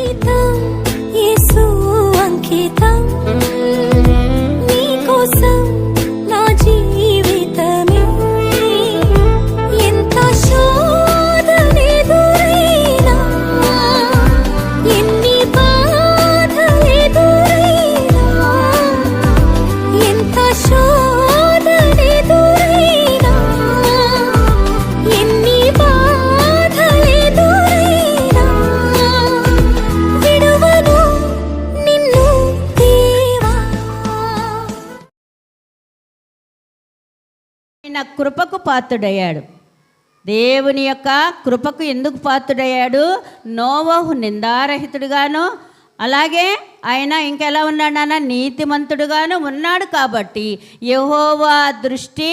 అంకితం యేసు అంకితం నీకోసం నా జీవితమే ఎంత శోధనెదురైనా ఎన్ని బాధలెదురైనా ఎంత శోధనెదురైనా ఎన్ని బాధలెదురైనా విడువను నిన్ను దేవా. ఆయన కృపకు పాత్రుడయ్యాడు. దేవుని యొక్క కృపకు ఎందుకు పాత్రుడయ్యాడు? నోవహు నిందారహితుడుగాను, అలాగే ఆయన ఇంకెలా ఉన్నాడు నాన్న, నీతిమంతుడుగాను ఉన్నాడు. కాబట్టి యెహోవా దృష్టి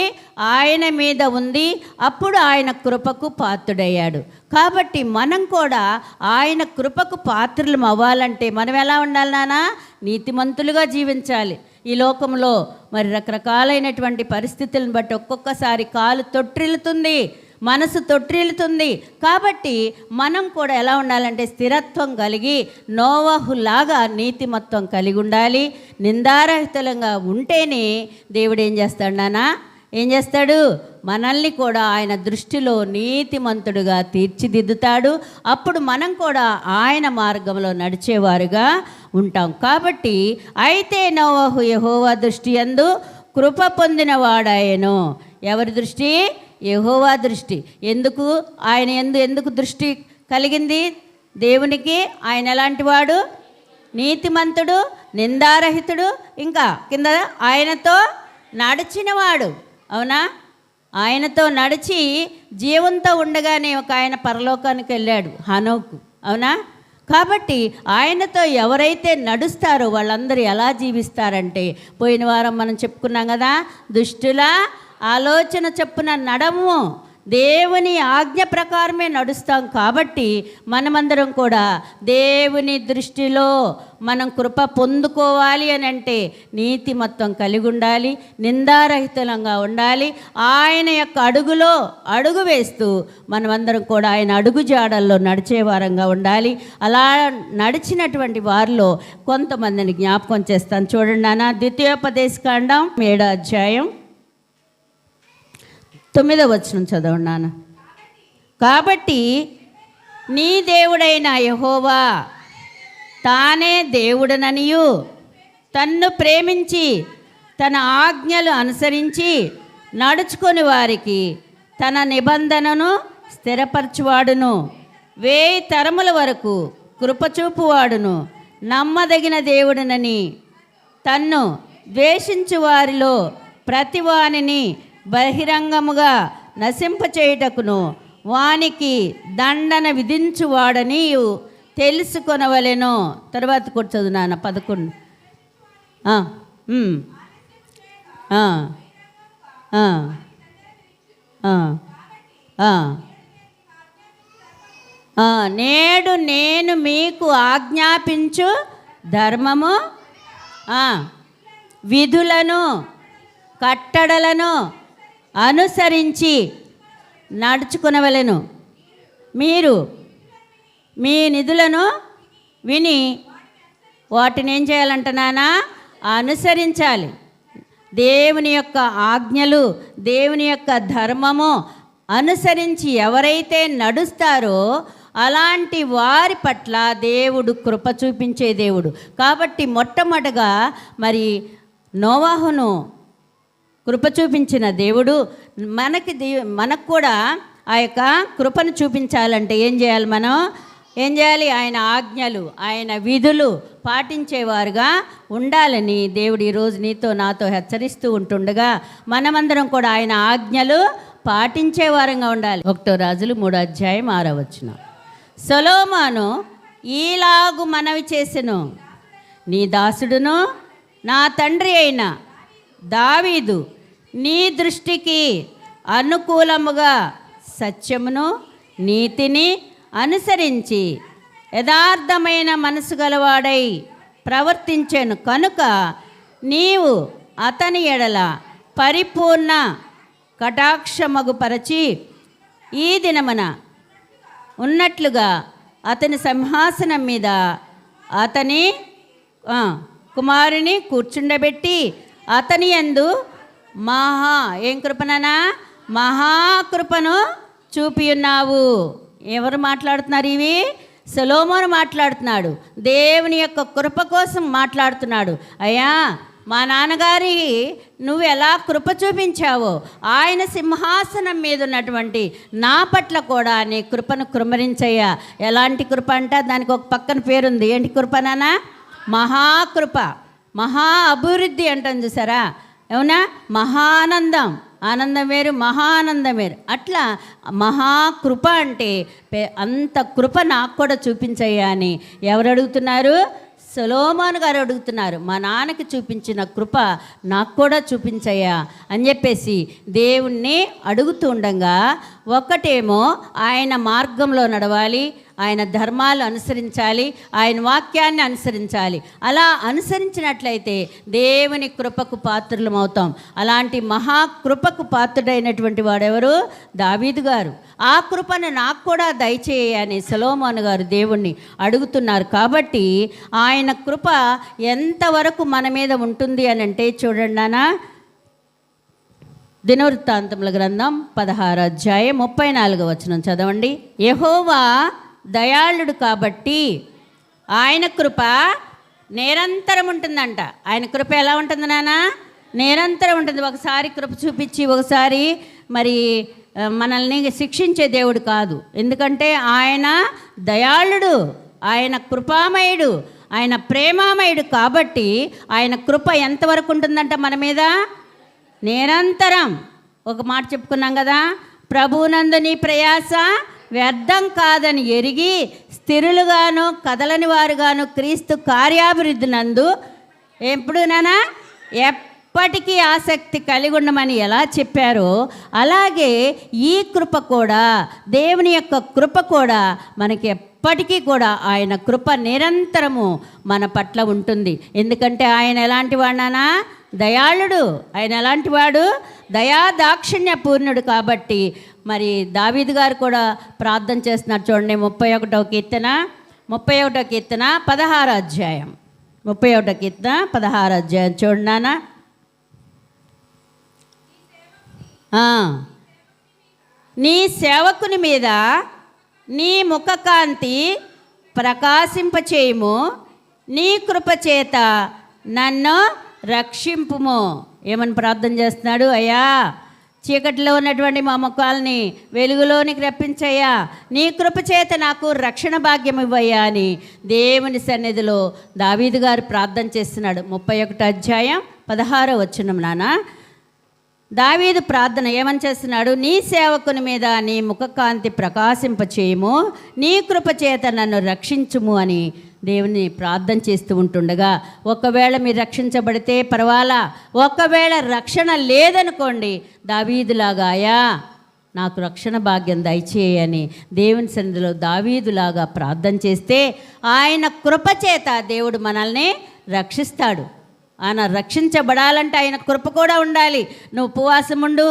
ఆయన మీద ఉంది. అప్పుడు ఆయన కృపకు పాత్రుడయ్యాడు. కాబట్టి మనం కూడా ఆయన కృపకు పాత్రలు అవ్వాలంటే మనం ఎలా ఉండాలి నాన్న? నీతిమంతులుగా జీవించాలి. ఈ లోకంలో మరి రకరకాలైనటువంటి పరిస్థితులను బట్టి ఒక్కొక్కసారి కాలు తొట్టిల్లుతుంది, మనసు తొట్టిల్లుతుంది. కాబట్టి మనం కూడా ఎలా ఉండాలంటే స్థిరత్వం కలిగి నోవహులాగా నీతిమత్వం కలిగి ఉండాలి. నిందారహితులంగా ఉంటేనే దేవుడు ఏం చేస్తాడు నాన్న? ఏం చేస్తాడు? మనల్ని కూడా ఆయన దృష్టిలో నీతిమంతుడుగా తీర్చిదిద్దుతాడు. అప్పుడు మనం కూడా ఆయన మార్గంలో నడిచేవారుగా ఉంటాం. కాబట్టి అయితే నోవహు యెహోవా దృష్టి యందు కృప పొందిన వాడాయను. ఎవరి దృష్టి? యెహోవా దృష్టి. ఎందుకు ఆయన ఎందుకు దృష్టి కలిగింది దేవునికి? ఆయన ఎలాంటి వాడు? నీతిమంతుడు, నిందారహితుడు, ఇంకా కింద ఆయనతో నడిచినవాడు. అవునా? ఆయనతో నడిచి జీవంతో ఉండగానే ఒక ఆయన పరలోకానికి వెళ్ళాడు, హనోకు. అవునా? కాబట్టి ఆయనతో ఎవరైతే నడుస్తారో వాళ్ళందరూ ఎలా జీవిస్తారంటే, పోయిన వారం మనం చెప్పుకున్నాం కదా, దుష్టుల ఆలోచన చొప్పున నడము, దేవుని ఆజ్ఞ ప్రకారమే నడుస్తాం. కాబట్టి మనమందరం కూడా దేవుని దృష్టిలో మనం కృప పొందుకోవాలి అని అంటే నీతిమత్వం కలిగి ఉండాలి, నిందారహితంగా ఉండాలి. ఆయన యొక్క అడుగులో అడుగు వేస్తూ మనమందరం కూడా ఆయన అడుగు జాడల్లో నడిచే వారంగా ఉండాలి. అలా నడిచినటువంటి వారిలో కొంతమందిని జ్ఞాపకం చేస్తాను. చూడండి నాన్న, ద్వితీయోపదేశకాండం 7వ అధ్యాయం 9వ వచనం చదవండి నాన్న. కాబట్టి నీ దేవుడైన యెహోవా తానే దేవుడననియు, తన్ను ప్రేమించి తన ఆజ్ఞలు అనుసరించి నడుచుకొని వారికి తన నిబంధనను స్థిరపరచువాడును, 1000 తరముల వరకు కృపచూపువాడును, నమ్మదగిన దేవుడనని తన్ను ద్వేషించు వారిలో ప్రతివానిని బహిరంగముగా నశింపచేయుటకును వానికి దండన విధించువాడని తెలుసుకొనవలెను. తర్వాత కూడా చదువునాన్న 11. నేడు నేను మీకు ఆజ్ఞాపించు ధర్మము, విధులను, కట్టడలను అనుసరించి నడుచుకునవలెను. మీరు మీ నిధులను విని వాటిని ఏం చేయాలంట నాన్న? అనుసరించాలి. దేవుని యొక్క ఆజ్ఞలు, దేవుని యొక్క ధర్మము అనుసరించి ఎవరైతే నడుస్తారో అలాంటి వారి పట్ల దేవుడు కృప చూపించే దేవుడు. కాబట్టి మొట్టమొదటగా మరి నోవహును కృప చూపించిన దేవుడు మనకు కూడా ఆ యొక్క కృపను చూపించాలంటే ఏం చేయాలి? మనం ఏం చేయాలి? ఆయన ఆజ్ఞలు, ఆయన విధులు పాటించేవారుగా ఉండాలని దేవుడు ఈరోజు నీతో నాతో హెచ్చరిస్తూ ఉంటుండగా మనమందరం కూడా ఆయన ఆజ్ఞలు పాటించేవారంగా ఉండాలి. 1 రాజులు 3వ అధ్యాయం 6వ వచనం. సొలొమోను ఈలాగు మనవి చేసెను, నీ దాసుడును నా తండ్రి అయిన దావీదు నీ దృష్టికి అనుకూలముగా సత్యమును నీతిని అనుసరించి యథార్థమైన మనసు గలవాడై ప్రవర్తించెను కనుక నీవు అతని ఎడల పరిపూర్ణ కటాక్షమగుపరచి ఈ దినమున ఉన్నట్లుగా అతని సింహాసనం మీద అతని కుమారుని కూర్చుండబెట్టి అతని యందు ఏం కృపననా మహాకృపను చూపి ఉన్నావు. ఎవరు మాట్లాడుతున్నారు? ఇవి సొలొమోను మాట్లాడుతున్నాడు. దేవుని యొక్క కృప కోసం మాట్లాడుతున్నాడు. అయ్యా, మా నాన్నగారి నువ్వు ఎలా కృప చూపించావో ఆయన సింహాసనం మీద ఉన్నటువంటి నా పట్ల కూడా నీ కృపను కృమ్మరించయ్యా. ఎలాంటి కృప అంటే దానికి ఒక పక్కన పేరుంది. ఏంటి కృపనా? మహాకృప, మహా అభివృద్ధి అంటాం చూసారా? అవునా? మహానందం, ఆనందం వేరు, మహానందం వేరు. అట్లా మహాకృప అంటే అంత కృప నాకు కూడా చూపించయ్యా అని ఎవరు అడుగుతున్నారు? సొలొమోను గారు అడుగుతున్నారు. మా నాన్నకి చూపించిన కృప నాకు కూడా చూపించయ్యా అని చెప్పేసి దేవుణ్ణి అడుగుతూ ఉండగా, ఒకటేమో ఆయన మార్గంలో నడవాలి, ఆయన ధర్మాలు అనుసరించాలి, ఆయన వాక్యాన్ని అనుసరించాలి. అలా అనుసరించినట్లయితే దేవుని కృపకు పాత్రలం అవుతాం. అలాంటి మహాకృపకు పాత్రుడైనటువంటి వాడెవరు? దావీదు గారు. ఆ కృపను నాకు కూడా దయచేయని సొలొమోను గారు దేవుణ్ణి అడుగుతున్నారు. కాబట్టి ఆయన కృప ఎంతవరకు మన మీద ఉంటుంది అని అంటే చూడండి నాన్న, దినవృత్తాంతముల గ్రంథం 16వ అధ్యాయం 34వ వచనం చదవండి. యెహోవా దయాళుడు కాబట్టి ఆయన కృప నిరంతరం ఉంటుందంట. ఆయన కృప ఎలా ఉంటుంది నాన్న? నిరంతరం ఉంటుంది. ఒకసారి కృప చూపించి ఒకసారి మరి మనల్ని శిక్షించే దేవుడు కాదు. ఎందుకంటే ఆయన దయాళుడు, ఆయన కృపామయుడు, ఆయన ప్రేమామయుడు. కాబట్టి ఆయన కృప ఎంతవరకు ఉంటుందంట మన మీద? నిరంతరం. ఒక మాట చెప్పుకున్నాం కదా, ప్రభువునందు నీ ప్రయాస వ్యర్థం కాదని ఎరిగి స్థిరులుగాను కదలని వారుగాను క్రీస్తు కార్యాభివృద్ధి నందు ఎప్పుడునా ఎప్పటికీ ఆసక్తి కలిగి ఉండమని ఎలా చెప్పారో అలాగే ఈ కృప కూడా, దేవుని యొక్క కృప కూడా మనకి ఎప్పటికీ కూడా ఆయన కృప నిరంతరము మన పట్ల ఉంటుంది. ఎందుకంటే ఆయన ఎలాంటి వాడినా? దయాళుడు. ఆయన ఎలాంటి వాడు? దయా దాక్షిణ్య పూర్ణుడు. కాబట్టి మరి దావీదు గారు కూడా ప్రార్థన చేస్తున్నారు. చూడండి 31వ కీర్తన 16వ అధ్యాయం 31వ కీర్తన 16వ అధ్యాయం చూడండి నాన్న. నీ సేవకుని మీద నీ ముఖకాంతి ప్రకాశింపచేయుము, నీ కృపచేత నన్ను రక్షింపుము. ఏమని ప్రార్థన చేస్తున్నాడు? అయ్యా, చీకటిలో ఉన్నటువంటి మా ముఖాలని వెలుగులోనికి రప్పించయ్యా, నీ కృపచేత నాకు రక్షణ భాగ్యం ఇవ్వయ్యా అని దేవుని సన్నిధిలో దావీదు గారు ప్రార్థన చేస్తున్నాడు. 31వ అధ్యాయం 16వ వచనం నాన్న. దావీదు ప్రార్థన ఏమని చేస్తున్నాడు? నీ సేవకుని మీద నీ ముఖకాంతి ప్రకాశింపచేయము, నీ కృపచేత నన్ను రక్షించుము అని దేవుని ప్రార్థన చేస్తూ ఉంటుండగా, ఒకవేళ మీరు రక్షించబడితే పర్వాలా, ఒకవేళ రక్షణ లేదనుకోండి, దావీదులాగా అయ్యా నాకు రక్షణ భాగ్యం దయచేయని దేవుని సన్నిధిలో దావీదులాగా ప్రార్థన చేస్తే ఆయన కృపచేత దేవుడు మనల్ని రక్షిస్తాడు. ఆయన రక్షించబడాలంటే ఆయన కృప కూడా ఉండాలి. నువ్వు ఉపవాసం ఉండు,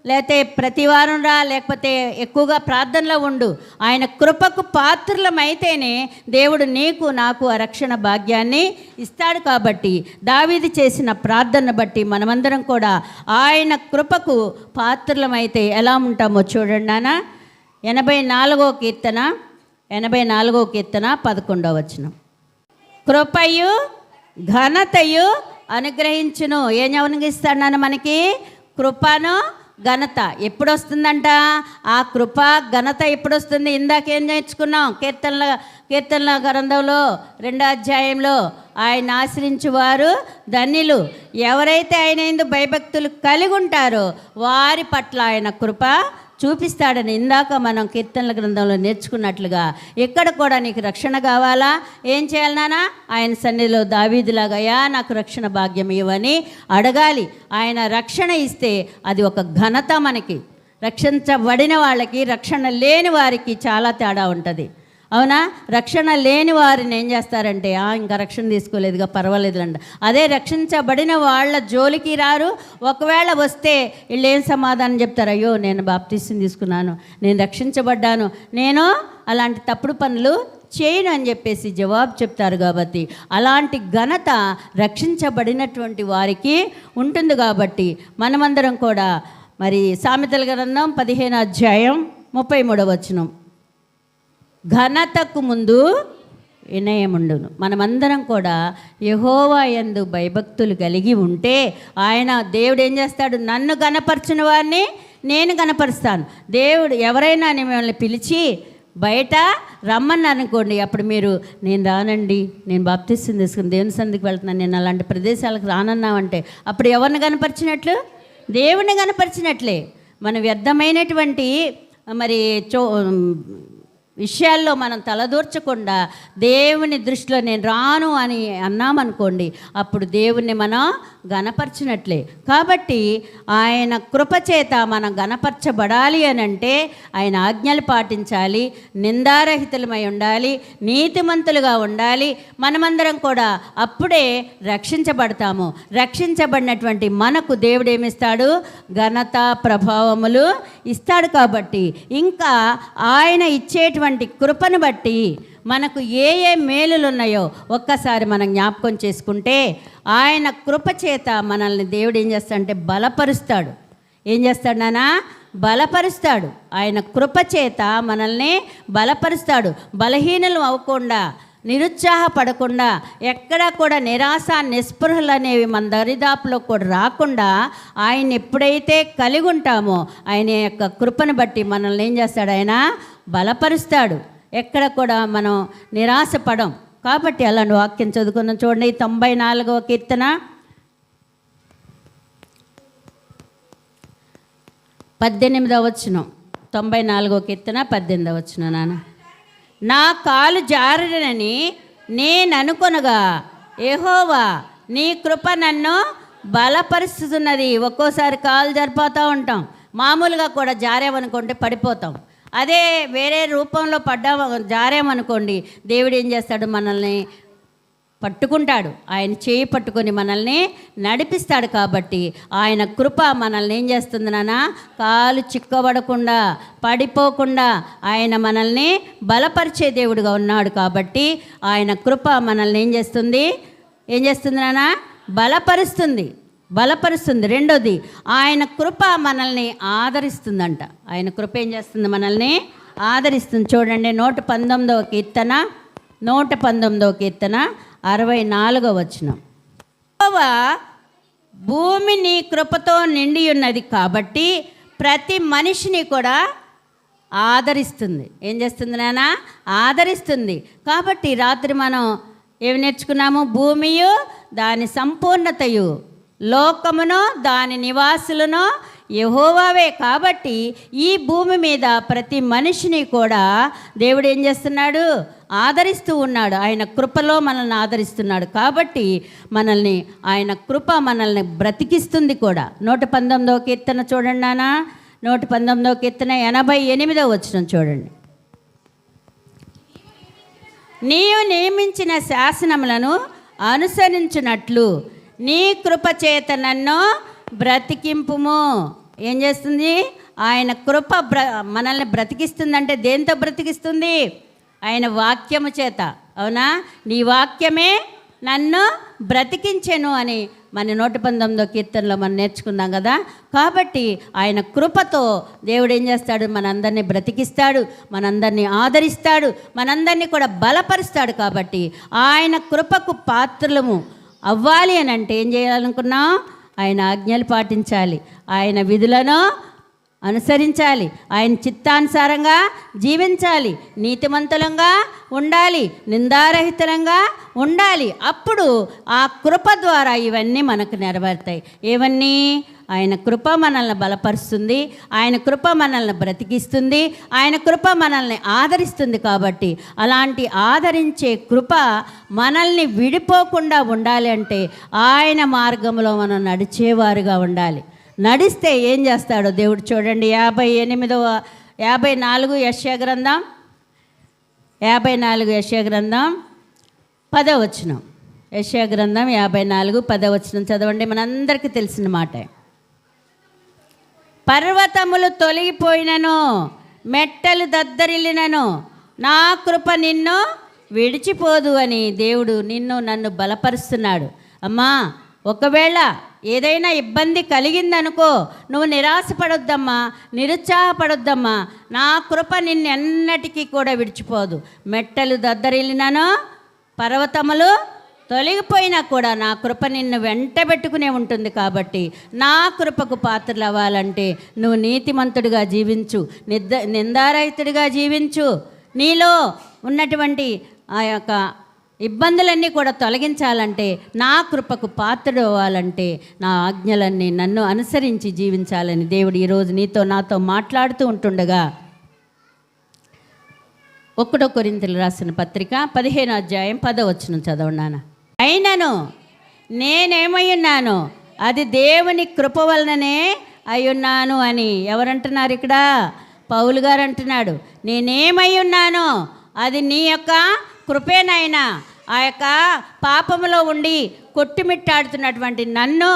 లేకపోతే ప్రతి వారం రా, లేకపోతే ఎక్కువగా ప్రార్థనలో ఉండు. ఆయన కృపకు పాత్రలమైతేనే దేవుడు నీకు నాకు ఆ రక్షణ భాగ్యాన్ని ఇస్తాడు. కాబట్టి దావీదు చేసిన ప్రార్థన బట్టి మనమందరం కూడా ఆయన కృపకు పాత్రలమైతే ఎలా ఉంటామో చూడండి నాన్న. 84వ కీర్తన 11వ వచనం. కృపయు ఘనతయు అనుగ్రహించును. ఏం అనుగ్రహిస్తాడు నాన్న? మనకి కృపను ఘనత ఎప్పుడు వస్తుందంట? ఆ కృప ఘనత ఎప్పుడు వస్తుంది? ఇందాకేం నేర్చుకున్నాం? కీర్తనల గ్రంథంలో 2వ అధ్యాయంలో ఆయన ఆశ్రయించువారు ధన్యులు. ఎవరైతే ఆయన యందు భయభక్తులు కలిగి ఉంటారో వారి పట్ల ఆయన కృప చూపిస్తాడని ఇందాక మనం కీర్తనల గ్రంథంలో నేర్చుకున్నట్లుగా ఇక్కడ కూడా నీకు రక్షణ కావాలా? ఏం చేయాలి నాన్న? ఆయన సన్నిధిలో దావీదులాగా నాకు రక్షణ భాగ్యం ఇవ్వని అడగాలి. ఆయన రక్షణ ఇస్తే అది ఒక ఘనత. మనకి రక్షించబడిన వాళ్ళకి, రక్షణ లేని వారికి చాలా తేడా ఉంటుంది. అవునా? రక్షణ లేని వారిని ఏం చేస్తారంటే ఇంకా రక్షణ తీసుకోలేదుగా పర్వాలేదు అంట. అదే రక్షించబడిన వాళ్ళ జోలికి రారు. ఒకవేళ వస్తే వీళ్ళు ఏం సమాధానం చెప్తారు? అయ్యో నేను బాప్తిసం తీసుకున్నాను, నేను రక్షించబడ్డాను, నేను అలాంటి తప్పుడు పనులు చేయను అని చెప్పేసి జవాబు చెప్తారు. కాబట్టి అలాంటి ఘనత రక్షించబడినటువంటి వారికి ఉంటుంది. కాబట్టి మనమందరం కూడా మరి సామెతల గ్రంథం 15 ఘనతకు ముందు వినయముండును. మనమందరం కూడా యెహోవా యందు భయభక్తులు కలిగి ఉంటే ఆయన దేవుడు ఏం చేస్తాడు? నన్ను గణపరచిన వారిని నేను గణపరుస్తాను. దేవుడు ఎవరైనా మిమ్మల్ని పిలిచి బయట రమ్మని అనుకోండి, అప్పుడు మీరు నేను రానండి, నేను బాప్తిస్తం తీసుకుని దేవుని సన్నిధికి వెళ్తున్నాను, నేను అలాంటి ప్రదేశాలకు రానన్నామంటే అప్పుడు ఎవరిని గణపరిచినట్లు? దేవుణ్ణి గణపరిచినట్లే. మన వ్యర్థమైనటువంటి మరి విషయాల్లో మనం తలదూర్చకుండా దేవుని దృష్టిలో నేను రాను అని అన్నామనుకోండి, అప్పుడు దేవుణ్ణి మనం గణపరచినట్లే. కాబట్టి ఆయన కృపచేత మనం గణపరచబడాలి అని అంటే ఆయన ఆజ్ఞలు పాటించాలి, నిందారహితులమై ఉండాలి, నీతిమంతులుగా ఉండాలి. మనమందరం కూడా అప్పుడే రక్షించబడతాము. రక్షించబడినటువంటి మనకు దేవుడు ఏమిస్తాడు? ఘనత ప్రభావములు ఇస్తాడు. కాబట్టి ఇంకా ఆయన ఇచ్చేటువంటి కృపను బట్టి మనకు ఏ ఏ మేలులు ఉన్నాయో ఒక్కసారి మనం జ్ఞాపకం చేసుకుంటే, ఆయన కృప చేత మనల్ని దేవుడు ఏం చేస్తాడంటే బలపరుస్తాడు. ఏం చేస్తాడు నాన్న? బలపరుస్తాడు. ఆయన కృప చేత మనల్ని బలపరుస్తాడు. బలహీనలు అవ్వకుండా, నిరుత్సాహపడకుండా, ఎక్కడా కూడా నిరాశ నిస్పృహలు అనేవి మన దరిదాపులో కూడా రాకుండా ఆయన ఎప్పుడైతే కలిగి ఉంటామో ఆయన యొక్క కృపను బట్టి మనల్ని ఏం చేస్తాడు? ఆయన బలపరుస్తాడు. ఎక్కడ కూడా మనం నిరాశపడం. కాబట్టి అలాంటి వాక్యం చదువుకున్నాం. చూడండి 94వ కీర్తన 18వ వచనం. 94వ కీర్తన 18వ వచనం. నాన్న, నా కాలు జారునని నేను అనుకొనగా యెహోవా నీ కృప నన్ను బలపరుస్తున్నది. ఒక్కోసారి కాలు జరిపోతూ ఉంటాం. మామూలుగా కూడా జారేమనుకోండి పడిపోతాం. అదే వేరే రూపంలో జారేమనుకోండి, దేవుడు ఏం చేస్తాడు? మనల్ని పట్టుకుంటాడు. ఆయన చేయి పట్టుకొని మనల్ని నడిపిస్తాడు. కాబట్టి ఆయన కృప మనల్ని ఏం చేస్తుంది నాన్న? కాలు చిక్కబడకుండా, పడిపోకుండా ఆయన మనల్ని బలపరిచే దేవుడుగా ఉన్నాడు. కాబట్టి ఆయన కృప మనల్ని ఏం చేస్తుంది? నాన్న? బలపరుస్తుంది. రెండోది, ఆయన కృప మనల్ని ఆదరిస్తుందంట. ఆయన కృప ఏం చేస్తుంది? మనల్ని ఆదరిస్తుంది. చూడండి 119వ కీర్తన 64వ వచనం. యెహోవా భూమి నీ కృపతో నిండి ఉన్నది కాబట్టి ప్రతి మనిషిని కూడా ఆదరిస్తుంది. ఏం చేస్తుంది నాన్న? ఆదరిస్తుంది. కాబట్టి రాత్రి మనం ఏమి నేర్చుకున్నాము? భూమియు దాని సంపూర్ణతయు, లోకమును దాని నివాసులను యెహోవావే. కాబట్టి ఈ భూమి మీద ప్రతి మనిషిని కూడా దేవుడు ఏం చేస్తున్నాడు? ఆదరిస్తూ ఉన్నాడు. ఆయన కృపలో మనల్ని ఆదరిస్తున్నాడు. కాబట్టి మనల్ని ఆయన కృప మనల్ని బ్రతికిస్తుంది కూడా. 119వ కీర్తన చూడండి నాన్న. 119వ కీర్తన 88వ వచనం చూడండి. నీవు నియమించిన శాసనములను అనుసరించినట్లు నీ కృప చేత నన్ను బ్రతికింపుము. ఏం చేస్తుంది? ఆయన కృప మనల్ని బ్రతికిస్తుందంటే దేంతో బ్రతికిస్తుంది? ఆయన వాక్యము చేత. అవునా? నీ వాక్యమే నన్ను బ్రతికించెను అని మన 119వ కీర్తనలో మనం నేర్చుకున్నాం కదా. కాబట్టి ఆయన కృపతో దేవుడు ఏం చేస్తాడు? మనందరినీ బ్రతికిస్తాడు, మనందరినీ ఆదరిస్తాడు, మనందరినీ కూడా బలపరుస్తాడు. కాబట్టి ఆయన కృపకు పాత్రలము అవ్వాలి అని అంటే ఏం చేయాలనుకున్నాం? ఆయన ఆజ్ఞలు పాటించాలి, ఆయన విధులను అనుసరించాలి, ఆయన చిత్తానుసారంగా జీవించాలి, నీతిమంతులంగా ఉండాలి, నిందారహితంగా ఉండాలి. అప్పుడు ఆ కృప ద్వారా ఇవన్నీ మనకు నెరవేరుతాయి. ఏవన్నీ? ఆయన కృప మనల్ని బలపరుస్తుంది, ఆయన కృప మనల్ని బ్రతికిస్తుంది, ఆయన కృప మనల్ని ఆదరిస్తుంది. కాబట్టి అలాంటి ఆదరించే కృప మనల్ని విడిపోకుండా ఉండాలి అంటే ఆయన మార్గంలో మనం నడిచేవారుగా ఉండాలి. నడిస్తే ఏం చేస్తాడో దేవుడు చూడండి. 54 యెషయా గ్రంథం 10వ వచనం. యెషయా గ్రంథం 54 10వ వచనం చదవండి. మనందరికీ తెలిసిన మాట. పర్వతములు తొలగిపోయినను, మెట్టలు దద్దరిల్లినను, నా కృప నిన్ను విడిచిపోదు అని దేవుడు నిన్ను నన్ను బలపరుస్తున్నాడు. అమ్మా, ఒకవేళ ఏదైనా ఇబ్బంది కలిగిందనుకో, నువ్వు నిరాశపడొద్దమ్మా, నిరుత్సాహపడొద్దమ్మా. నా కృప నిన్నెన్నటికీ కూడా విడిచిపోదు. మెట్టలు దద్దరిల్లినాను, పర్వతములు తొలగిపోయినా కూడా నా కృప నిన్ను వెంటబెట్టుకునే ఉంటుంది. కాబట్టి నా కృపకు పాత్రలు అవ్వాలంటే నువ్వు నీతిమంతుడిగా జీవించు, నిందారహితుడిగా జీవించు. నీలో ఉన్నటువంటి ఆ యొక్క ఇబ్బందులన్నీ కూడా తొలగించాలంటే, నా కృపకు పాత్రుడు అవ్వాలంటే నా ఆజ్ఞలన్నీ నన్ను అనుసరించి జీవించాలని దేవుడు ఈరోజు నీతో నాతో మాట్లాడుతూ ఉంటుండగా 1 కొరింథీయులు రాసిన పత్రిక 15వ అధ్యాయం 10వ వచనం చదవనానా. అయినను నేనేమై ఉన్నాను, అది దేవుని కృప వలననే అయ్యున్నాను అని ఎవరంటున్నారు ఇక్కడ? పౌలు గారు అంటున్నాడు, నేనేమై ఉన్నానో అది నీ యొక్క కృపేనైనా. ఆ యొక్క పాపములో ఉండి కొట్టుమిట్టాడుతున్నటువంటి నన్ను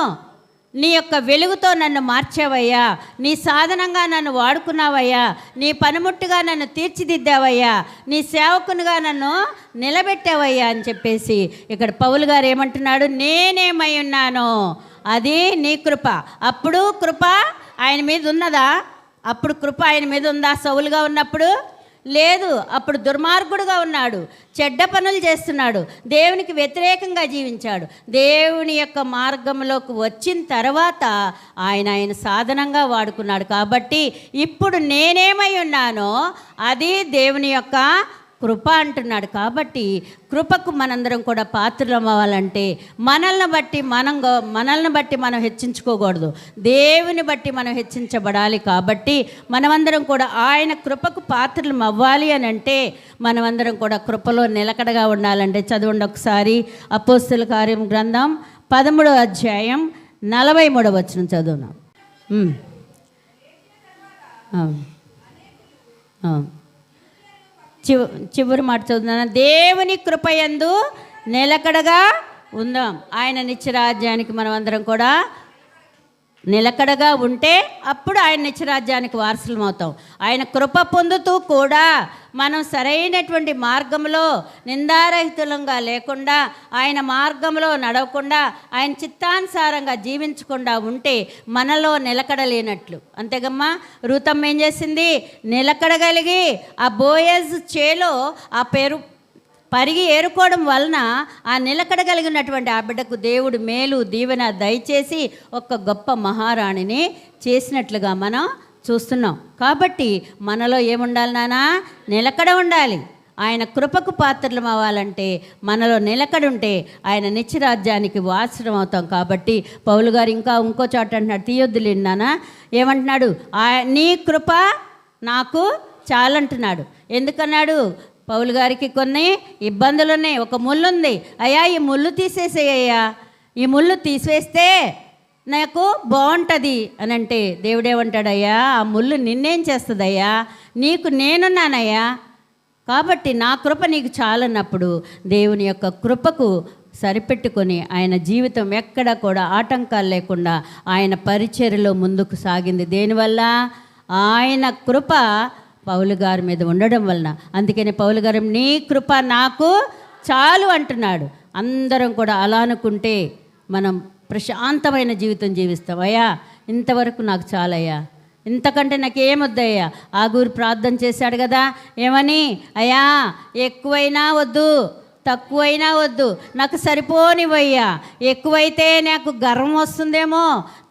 నీ యొక్క వెలుగుతో నన్ను మార్చావయ్యా, నీ సాధనంగా నన్ను వాడుకున్నావయ్యా, నీ పనిముట్టుగా నన్ను తీర్చిదిద్దావయ్యా, నీ సేవకునిగా నన్ను నిలబెట్టావయ్యా అని చెప్పేసి ఇక్కడ పౌలు గారు ఏమంటున్నాడు? నేనేమై ఉన్నానో అది నీ కృప. అప్పుడు కృప ఆయన మీద ఉన్నదా? అప్పుడు కృప ఆయన మీద ఉందా? సౌలుగా ఉన్నప్పుడు లేదు. అప్పుడు దుర్మార్గుడుగా ఉన్నాడు, చెడ్డ పనులు చేస్తున్నాడు, దేవునికి వ్యతిరేకంగా జీవించాడు. దేవుని యొక్క మార్గంలోకి వచ్చిన తర్వాత ఆయన సాధనంగా వాడుకున్నాడు. కాబట్టి ఇప్పుడు నేనేమై ఉన్నానో అది దేవుని యొక్క కృప అంటున్నాడు. కాబట్టి కృపకు మనందరం కూడా పాత్రలం అవ్వాలంటే మనల్ని బట్టి మనం హెచ్చించుకోకూడదు, దేవుని బట్టి మనం హెచ్చించబడాలి. కాబట్టి మనమందరం కూడా ఆయన కృపకు పాత్రలం అవ్వాలి అని అంటే మనమందరం కూడా కృపలో నిలకడగా ఉండాలంటే చదవండి ఒకసారి అపోస్తలుల కార్యం గ్రంథం 13వ అధ్యాయం 43వ వచనం చదువుదాం. చివరి మాట చదువుతున్నాను. దేవుని కృపయందు నిలకడగా ఉందాం. ఆయన నిత్యరాజ్యానికి మనం అందరం కూడా నిలకడగా ఉంటే అప్పుడు ఆయన నిత్యరాజ్యానికి వారసులం అవుతాం. ఆయన కృప పొందుతూ కూడా మనం సరైనటువంటి మార్గంలో నిందారహితులంగా లేకుండా, ఆయన మార్గంలో నడవకుండా, ఆయన చిత్తానుసారంగా జీవించకుండా ఉంటే మనలో నిలకడలేనట్లు. అంతేగమ్మా, రూతమ్మ ఏం చేసింది? నిలకడగలిగి ఆ బోయజ్ చేలో ఆ పరిగి ఏరుకోవడం వలన ఆ నిలకడగలిగినటువంటి ఆ బిడ్డకు దేవుడు మేలు దీవెన దయచేసి ఒక గొప్ప మహారాణిని చేసినట్లుగా మనం చూస్తున్నాం. కాబట్టి మనలో ఏముండాలి నాన్న? నిలకడ ఉండాలి. ఆయన కృపకు పాత్రలం అవ్వాలంటే మనలో నిలకడుంటే ఆయన నిత్యరాజ్యానికి వారసులం అవుతాం. కాబట్టి పౌలు గారు ఇంకో చోట అంటున్నాడు, తీయొద్దులేండి నాన్న. ఏమంటున్నాడు? నీ కృప నాకు చాలంటున్నాడు. ఎందుకన్నాడు? పౌలు గారికి కొన్ని ఇబ్బందులు ఉన్నాయి, ఒక ముళ్ళు ఉంది. అయ్యా ఈ ముళ్ళు తీసేసేయ్యా, ఈ ముళ్ళు తీసివేస్తే నాకు బాగుంటుంది అని అంటే దేవుడేమంటాడయ్యా, ఆ ముళ్ళు నిన్నేం చేస్తుందయ్యా, నీకు నేనున్నానయ్యా, కాబట్టి నా కృప నీకు చాలన్నప్పుడు దేవుని యొక్క కృపకు సరిపెట్టుకొని ఆయన జీవితం ఎక్కడ కూడా ఆటంకాలు లేకుండా ఆయన పరిచర్యలో ముందుకు సాగింది. దేనివల్ల? ఆయన కృప పౌలు గారి మీద ఉండడం వలన. అందుకని పౌలు గారు నీ కృప నాకు చాలు అంటున్నాడు. అందరం కూడా అలా అనుకుంటే మనం ప్రశాంతమైన జీవితం జీవిస్తాం. అయ్యా ఇంతవరకు నాకు చాలయ్యా, ఇంతకంటే నాకేమొద్దయ్యా. ఆగూరు ప్రార్థన చేశాడు కదా, ఏమని? అయ్యా ఎక్కువైనా వద్దు, తక్కువైనా వద్దు, నాకు సరిపోనివయ్యా. ఎక్కువైతే నాకు గర్వం వస్తుందేమో,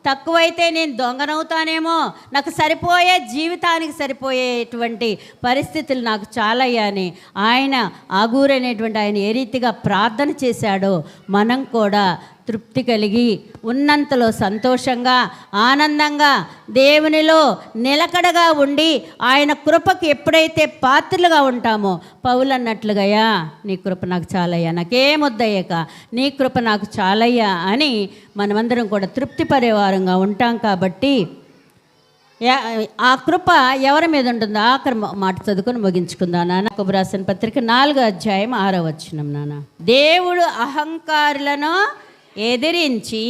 తక్కువైతే నేను దొంగనవుతానేమో, నాకు సరిపోయే జీవితానికి సరిపోయేటువంటి పరిస్థితులు నాకు చాలయ్యా అని ఆయన ఆగూరు అనేటువంటి ఆయన ఏ రీతిగా ప్రార్థన చేశాడో మనం కూడా తృప్తి కలిగి ఉన్నంతలో సంతోషంగా ఆనందంగా దేవునిలో నిలకడగా ఉండి ఆయన కృపకు ఎప్పుడైతే పాత్రలుగా ఉంటామో పౌలు అన్నట్లుగాయా నీ కృప నాకు చాలయ్యా, నాకేమొద్దయ్యాక నీ కృప నాకు చాలయ్యా అని మనమందరం కూడా తృప్తి పడేవారంగా ఉంటాం. కాబట్టి ఆ కృప ఎవరి మీద ఉంటుందో ఆఖరి మాట చదువుకొని ముగించుకుందాం నాన్న. యాకోబు రాసిన పత్రిక 4వ అధ్యాయం 6వ వచనం నాన్న. దేవుడు అహంకారులను ఎదిరించి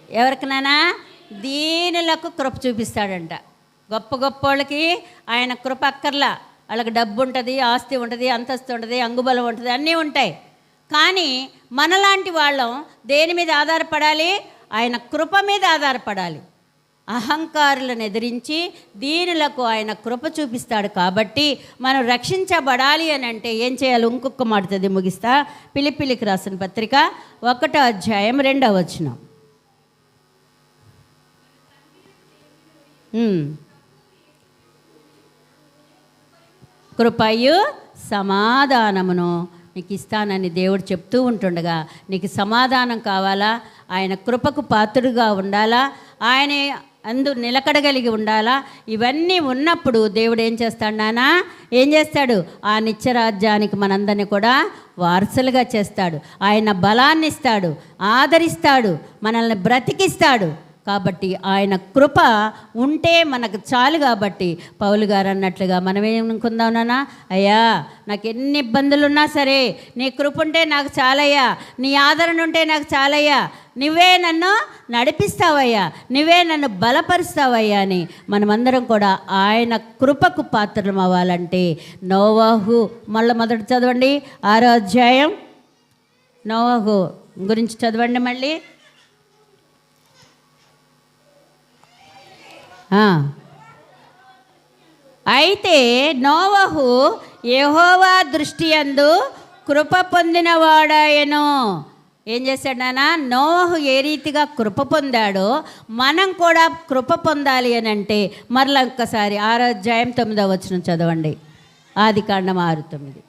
ఎవరికైనా దీనులకు కృప చూపిస్తాడంట. గొప్ప గొప్ప వాళ్ళకి ఆయన కృప అక్కర్లా, వాళ్ళకి డబ్బు ఉంటుంది, ఆస్తి ఉంటుంది, అంతస్తు ఉంటుంది, అంగుబలం ఉంటుంది, అన్నీ ఉంటాయి. కానీ మనలాంటి వాళ్ళం దేని మీద ఆధారపడాలి? ఆయన కృప మీద ఆధారపడాలి. అహంకారులను ఎదిరించి దీనులకు ఆయన కృప చూపిస్తాడు. కాబట్టి మనం రక్షించబడాలి అని అంటే ఏం చేయాలి? ఇంకొక మాటది ముగిస్తా. పిలిపిలికి రాసిన పత్రిక 1వ అధ్యాయం 2వ వచనం. కృపయు సమాధానమును నీకు ఇస్తానని దేవుడు చెప్తూ ఉంటుండగా నీకు సమాధానం కావాలా? ఆయన కృపకు పాత్రుడుగా ఉండాలా? ఆయన అందు నిలకడగలిగి ఉండాలా? ఇవన్నీ ఉన్నప్పుడు దేవుడు ఏం చేస్తాడు నాన్న? ఏం చేస్తాడు? ఆ నిత్యరాజ్యానికి మనందరినీ కూడా వారసులుగా చేస్తాడు. ఆయన బలాన్ని ఇస్తాడు, ఆదరిస్తాడు, మనల్ని బ్రతికిస్తాడు. కాబట్టి ఆయన కృప ఉంటే మనకు చాలు. కాబట్టి పౌలు గారు అన్నట్లుగా మనం ఏమనుకుందాం నాన్న? అయ్యా నాకు ఎన్ని ఇబ్బందులు ఉన్నా సరే నీ కృప ఉంటే నాకు చాలయ్యా, నీ ఆదరణ ఉంటే నాకు చాలయ్యా, నువ్వే నన్ను నడిపిస్తావయ్యా, నువ్వే నన్ను బలపరుస్తావయ్యా అని మనమందరం కూడా ఆయన కృపకు పాత్రలం అవ్వాలంటే నోవాహు మొదటి చదవండి 6వ అధ్యాయం. నోవాహు గురించి చదవండి మళ్ళీ. అయితే నోవహు యెహోవా దృష్టి యందు కృప పొందినవాడాయను. ఏం చేశాడు నాన్న? నోవహు ఏ రీతిగా కృప పొందాడో మనం కూడా కృప పొందాలి అని అంటే మరలా ఒక్కసారి 6వ అధ్యాయం 9వ వచనం చదవండి. ఆదికాండం 6:9.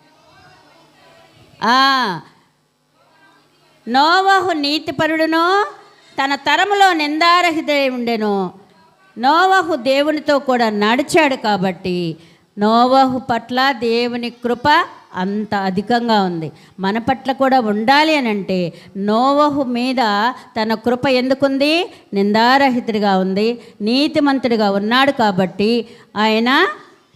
నోవహు నీతిపరుడును తన తరములో నిందారహితుడై ఉండెను. నోవహు దేవునితో కూడా నడిచాడు. కాబట్టి నోవహు పట్ల దేవుని కృప అంత అధికంగా ఉంది. మన పట్ల కూడా ఉండాలి అని అంటే నోవహు మీద తన కృప ఎందుకుంది? నిందారహితుడిగా ఉంది, నీతిమంతుడిగా ఉన్నాడు. కాబట్టి ఆయన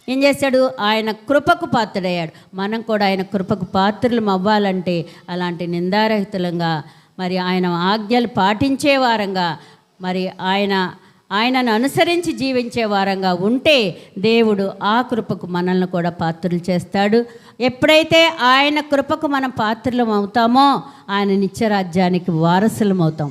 ఏం చేశాడు? ఆయన కృపకు పాత్రుడయ్యాడు. మనం కూడా ఆయన కృపకు పాత్రులం అవ్వాలంటే అలాంటి నిందారహితులంగా, మరి ఆయన ఆజ్ఞలు పాటించే వారంగా, మరి ఆయనను అనుసరించి జీవించే వారంగా ఉంటే దేవుడు ఆ కృపకు మనల్ని కూడా పాత్రలు చేస్తాడు. ఎప్పుడైతే ఆయన కృపకు మనం పాత్రలం అవుతామో ఆయన నిత్యరాజ్యానికి వారసులం అవుతాం.